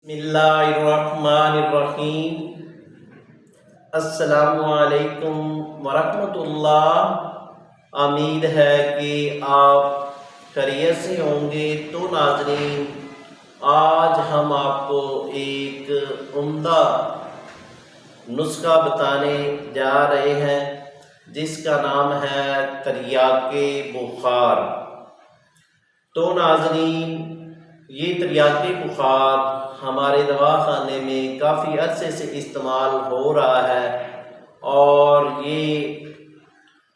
بسم اللہ الرحمن الرحیم۔ السلام علیکم ورحمۃ اللہ۔ امید ہے کہ آپ خیریت سے ہوں گے۔ تو ناظرین، آج ہم آپ کو ایک عمدہ نسخہ بتانے جا رہے ہیں جس کا نام ہے تریاکِ بخار۔ تو ناظرین، یہ تریاکِ بخار ہمارے دواخانے میں کافی عرصے سے استعمال ہو رہا ہے اور یہ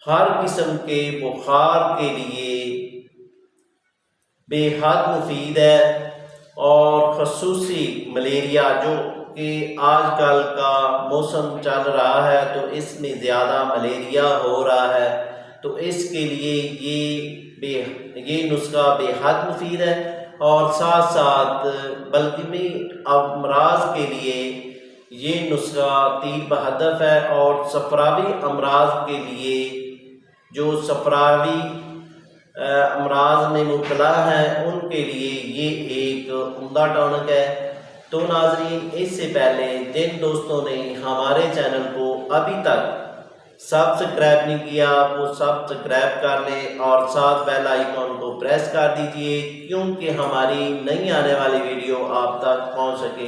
ہر قسم کے بخار کے لیے بے حد مفید ہے، اور خصوصی ملیریا جو کہ آج کل کا موسم چل رہا ہے تو اس میں زیادہ ملیریا ہو رہا ہے، تو اس کے لیے یہ نسخہ بے حد مفید ہے، اور ساتھ ساتھ بلغمی امراض کے لیے یہ نسخہ تیر بہدف ہے، اور صفراوی امراض کے لیے جو صفراوی امراض میں مبتلا ہیں ان کے لیے یہ ایک عمدہ ٹانک ہے۔ تو ناظرین، اس سے پہلے جن دوستوں نے ہمارے چینل کو ابھی تک سبسکرائب نہیں کیا وہ سبسکرائب کر لیں اور ساتھ بیل آئیکن کو پریس کر دیجئے کیونکہ ہماری نئی آنے والی ویڈیو آپ تک پہنچ سکے۔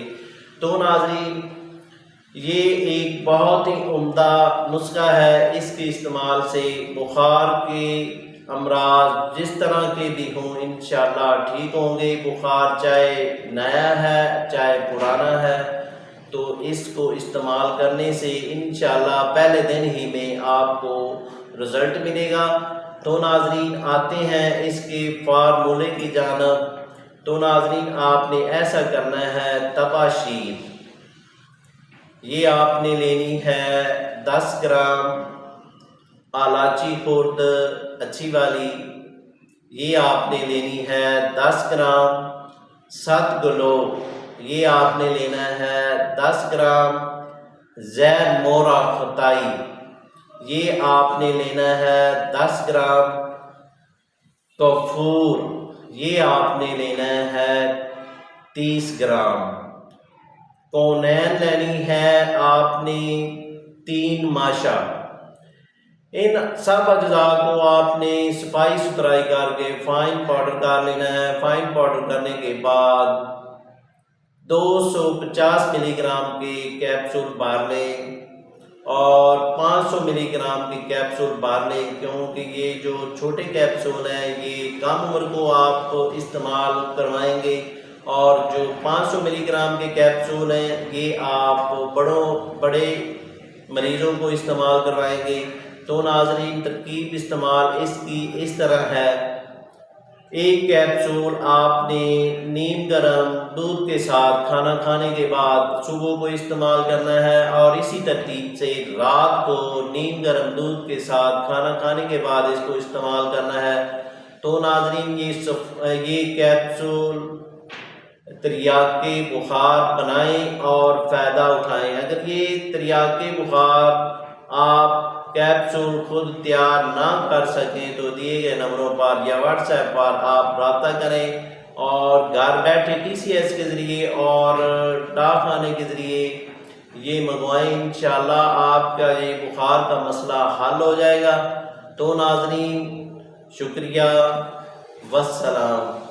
تو ناظرین، یہ ایک بہت ہی عمدہ نسخہ ہے۔ اس کے استعمال سے بخار کے امراض جس طرح کے بھی ہوں انشاءاللہ ٹھیک ہوں گے۔ بخار چاہے نیا ہے چاہے پرانا ہے، تو اس کو استعمال کرنے سے انشاءاللہ پہلے دن ہی میں آپ کو رزلٹ ملے گا۔ تو ناظرین، آتے ہیں اس کے فارمولے کی جانب۔ تو ناظرین، آپ نے ایسا کرنا ہے، تباشیر یہ آپ نے لینی ہے 10 گرام الاچی خرد اچھی والی، یہ آپ نے لینی ہے 10 گرام ست گلو، یہ آپ نے لینا ہے 10 گرام زیر مورا خطائی، یہ آپ نے لینا ہے 10 گرام کافور، یہ آپ نے لینا ہے 30 گرام کونین لینی ہے آپ نے 3 ماشا۔ ان سب اجزاء کو آپ نے صفائی ستھرائی کر کے فائن پاؤڈر کر لینا ہے۔ فائن پاؤڈر کرنے کے بعد 250 ملی گرام کے کیپسول بھر لیں اور 500 ملی گرام کے کیپسول بھر لیں، کیونکہ یہ جو چھوٹے کیپسول ہیں یہ کم عمر کو آپ استعمال کروائیں گے، اور جو 500 ملی گرام کے کیپسول ہیں یہ آپ بڑے مریضوں کو استعمال کروائیں گے۔ تو ناظرین، ترکیب استعمال اس کی اس طرح ہے، ایک کیپسول آپ نے نیم گرم دودھ کے ساتھ کھانا کھانے کے بعد صبح کو استعمال کرنا ہے، اور اسی ترتیب سے رات کو نیم گرم دودھ کے ساتھ کھانا کھانے کے بعد اس کو استعمال کرنا ہے۔ تو ناظرین، یہ کیپسول تریاکِ بخار بنائیں اور فائدہ اٹھائیں۔ اگر یہ تریاکِ بخار آپ کیپسول خود تیار نہ کر سکیں تو دیے گئے نمبروں پر یا واٹس ایپ پر آپ رابطہ کریں، اور گھر بیٹھے TCS کے ذریعے اور ڈاک خانے کے ذریعے یہ منگوائیں۔ انشاءاللہ آپ کا یہ بخار کا مسئلہ حل ہو جائے گا۔ تو ناظرین، شکریہ، والسلام۔